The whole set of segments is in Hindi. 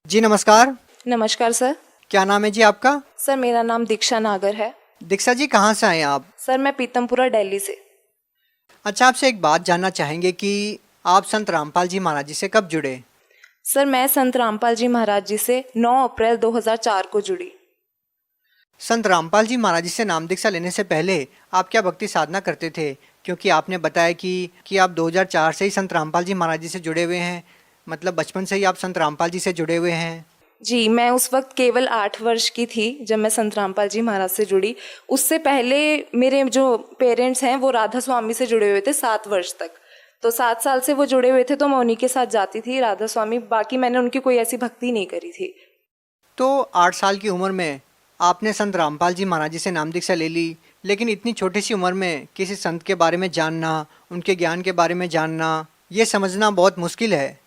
जी नमस्कार। नमस्कार सर। क्या नाम है जी आपका? सर मेरा नाम दीक्षा नागर है। दीक्षा जी कहाँ से आए आप? सर मैं पीतमपुरा दिल्ली से। अच्छा, आपसे एक बात जानना चाहेंगे कि आप संत रामपाल जी महाराज जी से कब जुड़े? सर मैं संत रामपाल जी महाराज जी से 9 अप्रैल 2004 को जुड़ी। संत रामपाल जी महाराज जी से नाम दीक्षा लेने से पहले आप क्या भक्ति साधना करते थे? क्योंकि आपने बताया कि आप 2004 से ही संत रामपाल जी महाराज जी से जुड़े हुए हैं, मतलब बचपन से ही आप संत रामपाल जी से जुड़े हुए हैं। जी मैं उस वक्त केवल 8 वर्ष की थी जब मैं संत रामपाल जी महाराज से जुड़ी। उससे पहले मेरे जो पेरेंट्स हैं वो राधा स्वामी से जुड़े हुए थे 7 वर्ष तक। तो 7 साल से वो जुड़े हुए थे तो मैं उन्हीं के साथ जाती थी राधा स्वामी। बाकी मैंने उनकी कोई ऐसी भक्ति नहीं करी थी। तो 8 साल की उम्र में आपने संत रामपाल जी महाराज जी से नाम दीक्षा ले ली, लेकिन इतनी छोटी सी उम्र में किसी संत के बारे में जानना, उनके ज्ञान के बारे में जानना, ये समझना बहुत मुश्किल है।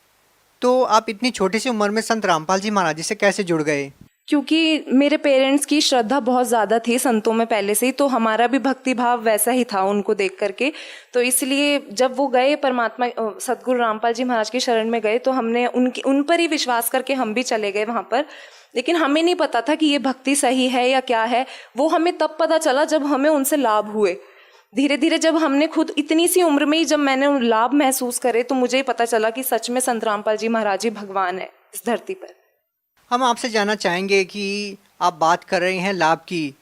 तो आप इतनी छोटी सी उम्र में संत रामपाल जी महाराज जी से कैसे जुड़ गए? क्योंकि मेरे पेरेंट्स की श्रद्धा बहुत ज़्यादा थी संतों में पहले से ही, तो हमारा भी भक्ति भाव वैसा ही था उनको देख करके। तो इसलिए जब वो गए परमात्मा सदगुरु रामपाल जी महाराज की शरण में गए तो हमने उन पर ही विश्वास करके हम भी चले गए वहाँ पर। लेकिन हमें नहीं पता था कि ये भक्ति सही है या क्या है। वो हमें तब पता चला जब हमें उनसे लाभ हुए। धीरे धीरे जब हमने खुद इतनी सी उम्र में ही जब मैंने लाभ महसूस करे तो मुझे ही पता चला कि सच में संत रामपाल जी महाराज जी भगवान है इस धरती पर। हम आपसे जानना चाहेंगे कि आप बात कर रहे हैं लाभ की।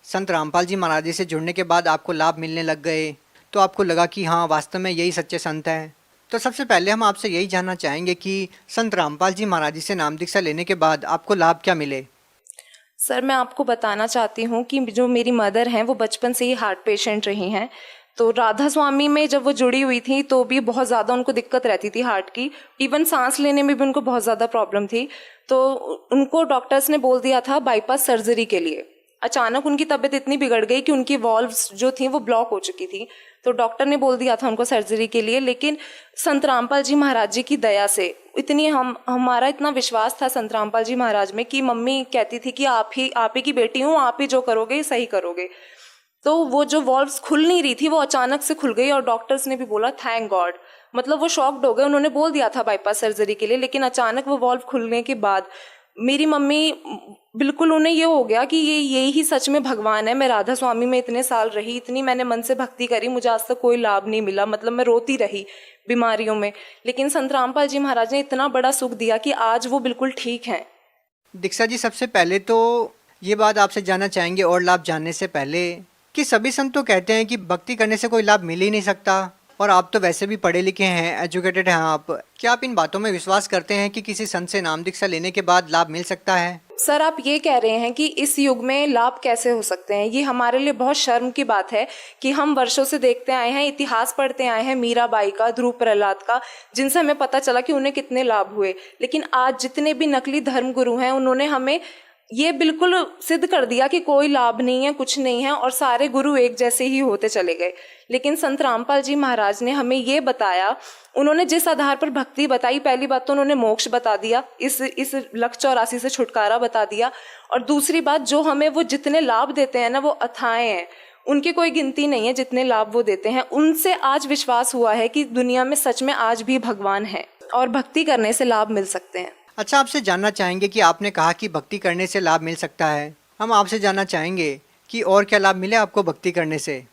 संत रामपाल जी महाराज जी से जुड़ने के बाद आपको लाभ मिलने लग गए, तो आपको लगा कि हाँ वास्तव में यही सच्चे संत हैं। तो सबसे पहले हम आपसे यही जानना चाहेंगे कि संत रामपाल जी महाराज जी से नाम दीक्षा लेने के बाद आपको लाभ क्या मिले? सर मैं आपको बताना चाहती हूँ कि जो मेरी मदर हैं वो बचपन से ही हार्ट पेशेंट रही हैं। तो राधा स्वामी में जब वो जुड़ी हुई थी तो भी बहुत ज़्यादा उनको दिक्कत रहती थी हार्ट की। इवन सांस लेने में भी उनको बहुत ज़्यादा प्रॉब्लम थी। तो उनको डॉक्टर्स ने बोल दिया था बाईपास सर्जरी के लिए। अचानक उनकी तबीयत इतनी बिगड़ गई कि उनकी वॉल्व्स जो थी वो ब्लॉक हो चुकी थी। तो डॉक्टर ने बोल दिया था उनको सर्जरी के लिए। लेकिन संत रामपाल जी महाराज जी की दया से इतनी हमारा इतना विश्वास था संत रामपाल जी महाराज में कि मम्मी कहती थी कि आप ही की बेटी हूँ, आप ही जो करोगे सही करोगे। तो वो जो वॉल्व्स खुल नहीं रही थी वो अचानक से खुल गई और डॉक्टर्स ने भी बोला थैंक गॉड। मतलब वो शॉक्ड हो गए। उन्होंने बोल दिया था बाईपास सर्जरी के लिए, लेकिन अचानक वो वॉल्व खुलने के बाद मेरी मम्मी बिल्कुल उन्हें ये हो गया कि ये ही सच में भगवान है। मैं राधा स्वामी में इतने साल रही, इतनी मैंने मन से भक्ति करी, मुझे आज तक कोई लाभ नहीं मिला। मतलब मैं रोती रही बीमारियों में, लेकिन संत रामपाल जी महाराज ने इतना बड़ा सुख दिया कि आज वो बिल्कुल ठीक हैं। दीक्षा जी, सबसे पहले तो ये बात आपसे जानना चाहेंगे और लाभ जानने से पहले कि सभी संत तो कहते हैं कि भक्ति करने से कोई लाभ मिल ही नहीं सकता, और आप तो वैसे भी पढ़े लिखे हैं, एजुकेटेड हैं आप। क्या आप इन बातों में विश्वास करते हैं कि किसी संत से नाम दीक्षा लेने के बाद लाभ मिल सकता है? सर आप ये कह रहे हैं कि इस युग में लाभ कैसे हो सकते हैं? ये हमारे लिए बहुत शर्म की बात है कि हम वर्षों से देखते आए हैं, इतिहास पढ़ते आए हैं मीराबाई का, ध्रुव प्रहलाद का, जिनसे हमें पता चला कि उन्हें कितने लाभ हुए। लेकिन आज जितने भी नकली धर्मगुरु हैं उन्होंने हमें ये बिल्कुल सिद्ध कर दिया कि कोई लाभ नहीं है, कुछ नहीं है, और सारे गुरु एक जैसे ही होते चले गए। लेकिन संत रामपाल जी महाराज ने हमें ये बताया, उन्होंने जिस आधार पर भक्ति बताई, पहली बात तो उन्होंने मोक्ष बता दिया, इस 184 से छुटकारा बता दिया। और दूसरी बात, जो हमें वो जितने लाभ देते हैं ना वो अथाह हैं, उनकी कोई गिनती नहीं है जितने लाभ वो देते हैं। उनसे आज विश्वास हुआ है कि दुनिया में सच में आज भी भगवान है और भक्ति करने से लाभ मिल सकते हैं। अच्छा, आपसे जानना चाहेंगे कि आपने कहा कि भक्ति करने से लाभ मिल सकता है। हम आपसे जानना चाहेंगे कि और क्या लाभ मिले आपको भक्ति करने से?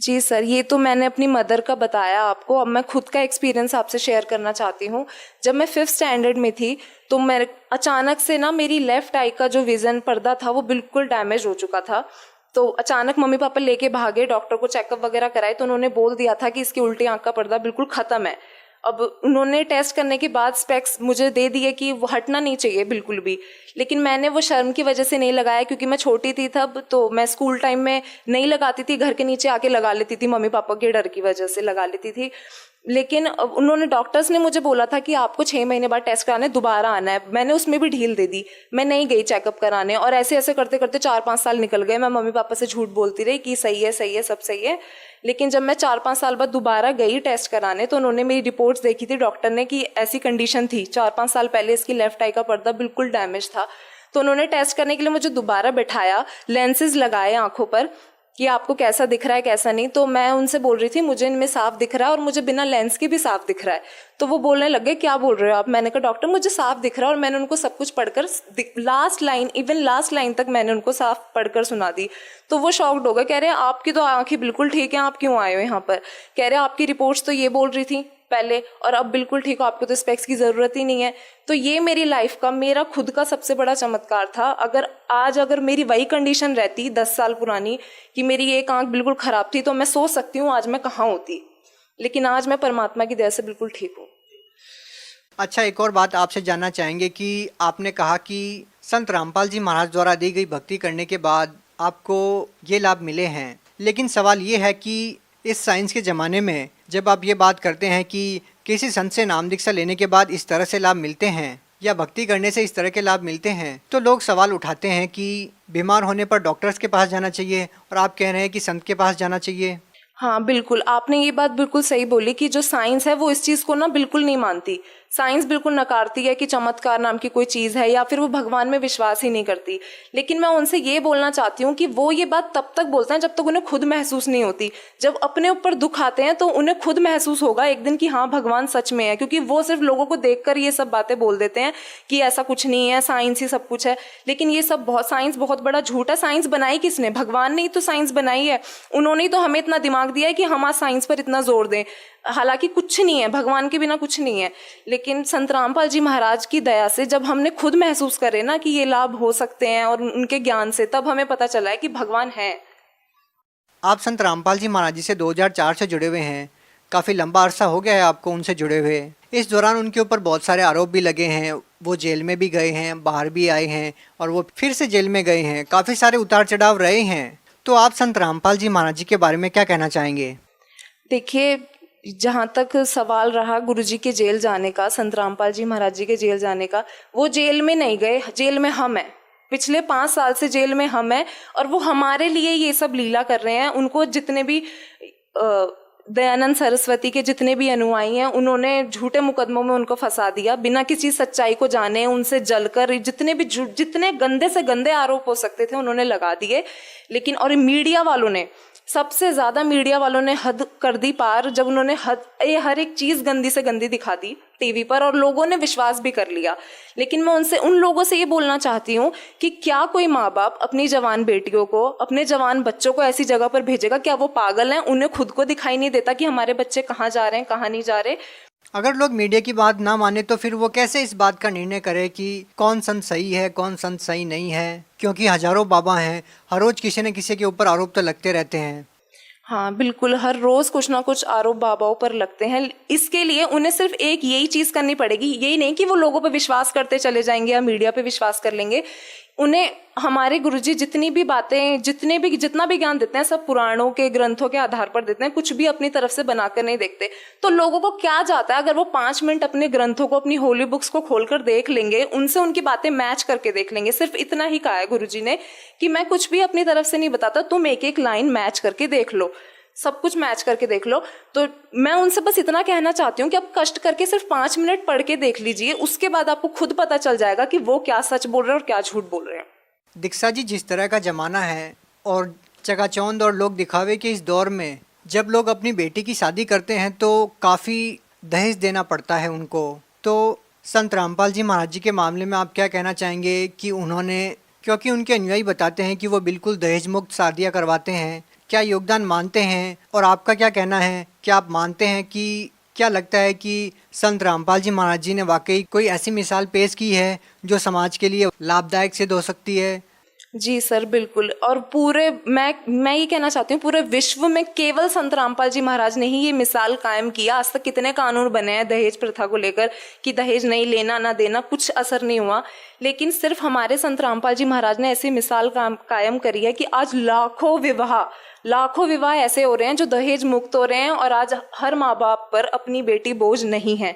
जी सर, ये तो मैंने अपनी मदर का बताया आपको। अब मैं खुद का एक्सपीरियंस आपसे शेयर करना चाहती हूँ। जब मैं 5th स्टैंडर्ड में थी तो मैं अचानक से ना मेरी लेफ्ट आई का जो विजन पर्दा था वो बिल्कुल डैमेज हो चुका था। तो अचानक मम्मी पापा लेके भागे, डॉक्टर को चेकअप वगैरह कराए तो उन्होंने बोल दिया था कि इसकी उल्टी आंख का पर्दा बिल्कुल ख़त्म है। अब उन्होंने टेस्ट करने के बाद स्पेक्स मुझे दे दिए कि वो हटना नहीं चाहिए बिल्कुल भी। लेकिन मैंने वो शर्म की वजह से नहीं लगाया, क्योंकि मैं छोटी थी तब, तो मैं स्कूल टाइम में नहीं लगाती थी, घर के नीचे आके लगा लेती थी, मम्मी पापा के डर की वजह से लगा लेती थी। लेकिन उन्होंने डॉक्टर्स ने मुझे बोला था कि आपको 6 महीने बाद टेस्ट कराने दोबारा आना है। मैंने उसमें भी ढील दे दी, मैं नहीं गई चेकअप कराने, और ऐसे ऐसे करते करते 4-5 साल निकल गए। मैं मम्मी पापा से झूठ बोलती रही कि सही है सही है सब सही है। लेकिन जब मैं 4-5 साल बाद दोबारा गई टेस्ट कराने तो उन्होंने मेरी रिपोर्ट्स देखी थी डॉक्टर ने कि ऐसी कंडीशन थी, 4-5 साल पहले इसकी लेफ्ट आई का पर्दा बिल्कुल डैमेज था। तो उन्होंने टेस्ट करने के लिए मुझे दोबारा बैठाया, लेंसेज लगाए आंखों पर कि आपको कैसा दिख रहा है कैसा नहीं। तो मैं उनसे बोल रही थी मुझे इनमें साफ दिख रहा है और मुझे बिना लेंस के भी साफ दिख रहा है। तो वो बोलने लगे क्या बोल रहे हो आप। मैंने कहा डॉक्टर मुझे साफ दिख रहा है, और मैंने उनको सब कुछ पढ़कर लास्ट लाइन तक मैंने उनको साफ पढ़कर सुना दी। तो वो शॉक्ड हो गए, कह रहे हैं आपकी तो आंखें बिल्कुल ठीक हैं, आप क्यों आए हो यहाँ पर। कह रहे हैं आपकी रिपोर्ट्स तो ये बोल रही थी पहले, और अब बिल्कुल ठीक हो, आपको तो स्पेक्स की ज़रूरत ही नहीं है। तो ये मेरी लाइफ का, मेरा खुद का सबसे बड़ा चमत्कार था। अगर मेरी वही कंडीशन रहती 10 साल पुरानी कि मेरी एक आंख बिल्कुल ख़राब थी, तो मैं सोच सकती हूँ आज मैं कहाँ होती। लेकिन आज मैं परमात्मा की दया से बिल्कुल ठीक हूँ। अच्छा, एक और बात आपसे जानना चाहेंगे कि आपने कहा कि संत रामपाल जी महाराज द्वारा दी गई भक्ति करने के बाद आपको ये लाभ मिले हैं, लेकिन सवाल ये है कि इस साइंस के ज़माने में जब आप ये बात करते हैं कि किसी संत से नाम दीक्षा लेने के बाद इस तरह से लाभ मिलते हैं या भक्ति करने से इस तरह के लाभ मिलते हैं, तो लोग सवाल उठाते हैं कि बीमार होने पर डॉक्टर्स के पास जाना चाहिए, और आप कह रहे हैं कि संत के पास जाना चाहिए। हाँ बिल्कुल, आपने ये बात बिल्कुल सही बोली कि जो साइंस है वो इस चीज़ को ना बिल्कुल नहीं मानती। साइंस बिल्कुल नकारती है कि चमत्कार नाम की कोई चीज़ है, या फिर वो भगवान में विश्वास ही नहीं करती। लेकिन मैं उनसे ये बोलना चाहती हूँ कि वो ये बात तब तक बोलते हैं जब तक उन्हें खुद महसूस नहीं होती। जब अपने ऊपर दुख आते हैं तो उन्हें खुद महसूस होगा एक दिन कि हाँ भगवान सच में है, क्योंकि वो सिर्फ लोगों को देखकर ये सब बातें बोल देते हैं कि ऐसा कुछ नहीं है, साइंस ही सब कुछ है। लेकिन ये सब साइंस बहुत बड़ा झूठ है। साइंस बनाई किसने? भगवान ने ही तो साइंस बनाई है। उन्होंने ही तो हमें इतना दिमाग दिया है कि हम आज साइंस पर इतना जोर दें। हालांकि कुछ नहीं है, भगवान के बिना कुछ नहीं है। लेकिन संत रामपाल जी महाराज की दया से जब हमने खुद महसूस करे ना कि ये लाभ हो सकते हैं, और उनके ज्ञान से, तब हमें पता चला है कि भगवान है। आप संत रामपाल जी महाराज जी से 2004 से जुड़े हुए हैं, काफ़ी लंबा अरसा हो गया है आपको उनसे जुड़े हुए। इस दौरान उनके ऊपर बहुत सारे आरोप भी लगे हैं, वो जेल में भी गए हैं, बाहर भी आए हैं, और वो फिर से जेल में गए हैं, काफ़ी सारे उतार चढ़ाव रहे हैं। तो आप संत रामपाल जी महाराज जी के बारे में क्या कहना चाहेंगे? देखिए, जहाँ तक सवाल रहा गुरुजी के जेल जाने का, संत रामपाल जी महाराज जी के जेल जाने का, वो जेल में नहीं गए, जेल में हम हैं। पिछले 5 साल से जेल में हम हैं, और वो हमारे लिए ये सब लीला कर रहे हैं। उनको जितने भी दयानंद सरस्वती के जितने भी अनुयायी हैं, उन्होंने झूठे मुकदमों में उनको फंसा दिया, बिना किसी सच्चाई को जाने, उनसे जलकर जितने गंदे से गंदे आरोप हो सकते थे उन्होंने लगा दिए। लेकिन और मीडिया वालों ने, सबसे ज़्यादा मीडिया वालों ने हद कर दी पार, जब उन्होंने हर एक चीज़ गंदी से गंदी दिखा दी टीवी पर, और लोगों ने विश्वास भी कर लिया। लेकिन मैं उन लोगों से ये बोलना चाहती हूँ कि क्या कोई माँ बाप अपनी जवान बेटियों को, अपने जवान बच्चों को ऐसी जगह पर भेजेगा? क्या वो पागल हैं? उन्हें खुद को दिखाई नहीं देता कि हमारे बच्चे कहाँ जा रहे हैं, कहाँ नहीं जा रहे? अगर लोग मीडिया की बात ना माने तो फिर वो कैसे इस बात का निर्णय करे कि कौन संत सही है, कौन संत सही नहीं है? क्योंकि हजारों बाबा हैं, हर रोज किसी न किसी के ऊपर आरोप तो लगते रहते हैं। हाँ बिल्कुल, हर रोज कुछ ना कुछ आरोप बाबाओं पर लगते हैं। इसके लिए उन्हें सिर्फ एक यही चीज करनी पड़ेगी, यही नहीं कि वो लोगों पर विश्वास करते चले जाएंगे या मीडिया पे विश्वास कर लेंगे। उन्हें हमारे गुरुजी जितनी भी बातें, जितना भी ज्ञान देते हैं, सब पुराणों के ग्रंथों के आधार पर देते हैं, कुछ भी अपनी तरफ से बनाकर नहीं देखते। तो लोगों को क्या जाता है, अगर वो 5 मिनट अपने ग्रंथों को, अपनी होली बुक्स को खोलकर देख लेंगे, उनसे उनकी बातें मैच करके देख लेंगे। सिर्फ इतना ही कहा है गुरुजी ने कि मैं कुछ भी अपनी तरफ से नहीं बताता, तुम एक एक लाइन मैच करके देख लो, सब कुछ मैच करके देख लो। तो मैं उनसे बस इतना कहना चाहती हूँ कि आप कष्ट करके सिर्फ 5 मिनट पढ़ के देख लीजिए, उसके बाद आपको खुद पता चल जाएगा कि वो क्या सच बोल रहे हैं और क्या झूठ बोल रहे हैं। दीक्षा जी, जिस तरह का ज़माना है और चकाचौंध और लोग दिखावे के इस दौर में, जब लोग अपनी बेटी की शादी करते हैं तो काफ़ी दहेज देना पड़ता है उनको, तो संत रामपाल जी महाराज जी के मामले में आप क्या कहना चाहेंगे कि उन्होंने, क्योंकि उनके अनुयायी बताते हैं कि वो बिल्कुल दहेज मुक्त शादियाँ करवाते हैं, क्या योगदान मानते हैं? और आपका क्या कहना है, क्या आप मानते हैं कि, क्या लगता है कि संत रामपाल जी महाराज जी ने वाकई कोई ऐसी मिसाल पेश की है जो समाज के लिए लाभदायक सिद्ध हो सकती है? जी सर, बिल्कुल। और पूरे मैं ये कहना चाहती हूँ, पूरे विश्व में केवल संत रामपाल जी महाराज ने ही ये मिसाल कायम किया। आज तक कितने कानून बने हैं दहेज प्रथा को लेकर कि दहेज नहीं लेना, ना देना, कुछ असर नहीं हुआ। लेकिन सिर्फ हमारे संत रामपाल जी महाराज ने ऐसी मिसाल कायम करी है कि आज लाखों विवाह ऐसे हो रहे हैं जो दहेज मुक्त हो रहे हैं, और आज हर माँ बाप पर अपनी बेटी बोझ नहीं है।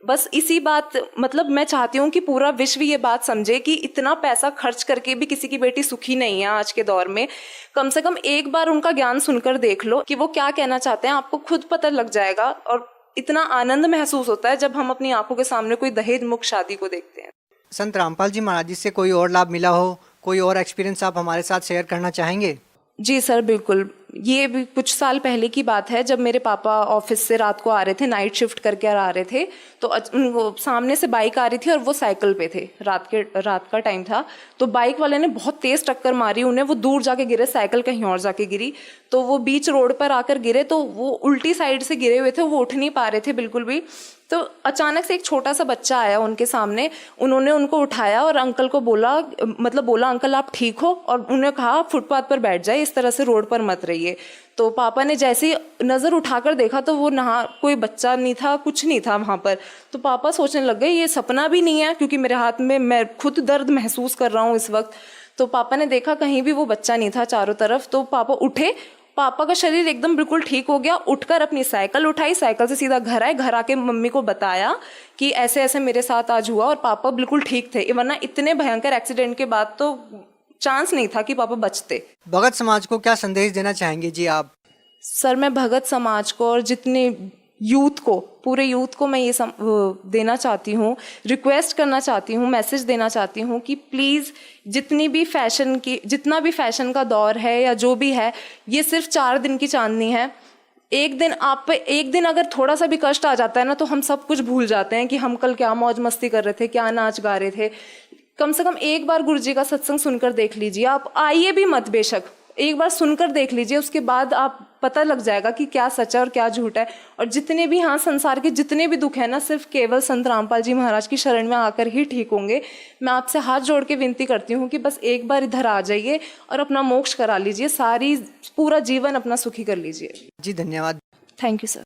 बस इसी बात, मतलब मैं चाहती हूँ कि पूरा विश्व ये बात समझे कि इतना पैसा खर्च करके भी किसी की बेटी सुखी नहीं है आज के दौर में। कम से कम एक बार उनका ज्ञान सुनकर देख लो कि वो क्या कहना चाहते हैं, आपको खुद पता लग जाएगा। और इतना आनंद महसूस होता है जब हम अपनी आंखों के सामने कोई दहेज मुक्त शादी को देखते हैं। संत रामपाल जी महाराज जी से कोई और लाभ मिला हो, कोई और एक्सपीरियंस आप हमारे साथ शेयर करना चाहेंगे? जी सर, बिल्कुल। ये भी कुछ साल पहले की बात है, जब मेरे पापा ऑफिस से रात को आ रहे थे, नाइट शिफ्ट करके आ रहे थे, तो उनको सामने से बाइक आ रही थी और वो साइकिल पे थे, रात का टाइम था। तो बाइक वाले ने बहुत तेज टक्कर मारी उन्हें, वो दूर जाके गिरे, साइकिल कहीं और जाके गिरी, तो वो बीच रोड पर आकर गिरे, तो वो उल्टी साइड से गिरे हुए थे, वो उठ नहीं पा रहे थे बिल्कुल भी। तो अचानक से एक छोटा सा बच्चा आया उनके सामने, उन्होंने उनको उठाया और अंकल को बोला, बोला अंकल आप ठीक हो, और उन्होंने कहा फुटपाथ पर बैठ जाए, इस तरह से रोड पर मत रहिए। तो पापा ने जैसे ही नज़र उठाकर देखा तो वो कोई बच्चा नहीं था, कुछ नहीं था वहाँ पर। तो पापा सोचने लग गए ये सपना भी नहीं है, क्योंकि मेरे हाथ में मैं खुद दर्द महसूस कर रहा हूँ इस वक्त। तो पापा ने देखा कहीं भी वो बच्चा नहीं था चारों तरफ। तो पापा उठे, पापा का शरीर एकदम बिल्कुल ठीक हो गया, उठकर अपनी साइकिल उठाई, साइकिल से सीधा घर आए, घर आके मम्मी को बताया कि ऐसे ऐसे मेरे साथ आज हुआ, और पापा बिल्कुल ठीक थे, वरना इतने भयंकर एक्सीडेंट के बाद तो चांस नहीं था कि पापा बचते। भगत समाज को क्या संदेश देना चाहेंगे जी आप? सर मैं भगत समाज को और जितने यूथ को, पूरे यूथ को मैं ये देना चाहती हूँ, रिक्वेस्ट करना चाहती हूँ, मैसेज देना चाहती हूँ कि प्लीज़ जितना भी फैशन का दौर है या जो भी है, ये सिर्फ 4 दिन की चांदनी है। एक दिन अगर थोड़ा सा भी कष्ट आ जाता है ना, तो हम सब कुछ भूल जाते हैं कि हम कल क्या मौज मस्ती कर रहे थे, क्या नाच गा रहे थे। कम से कम एक बार गुरु जी का सत्संग सुनकर देख लीजिए, आप आइए भी मत, बेशक एक बार सुनकर देख लीजिए, उसके बाद आप पता लग जाएगा कि क्या सच है और क्या झूठ है। और जितने भी संसार के जितने भी दुख है ना, सिर्फ केवल संत रामपाल जी महाराज की शरण में आकर ही ठीक होंगे। मैं आपसे हाथ जोड़ के विनती करती हूँ कि बस एक बार इधर आ जाइए और अपना मोक्ष करा लीजिए, पूरा जीवन अपना सुखी कर लीजिए। जी धन्यवाद। Thank you sir.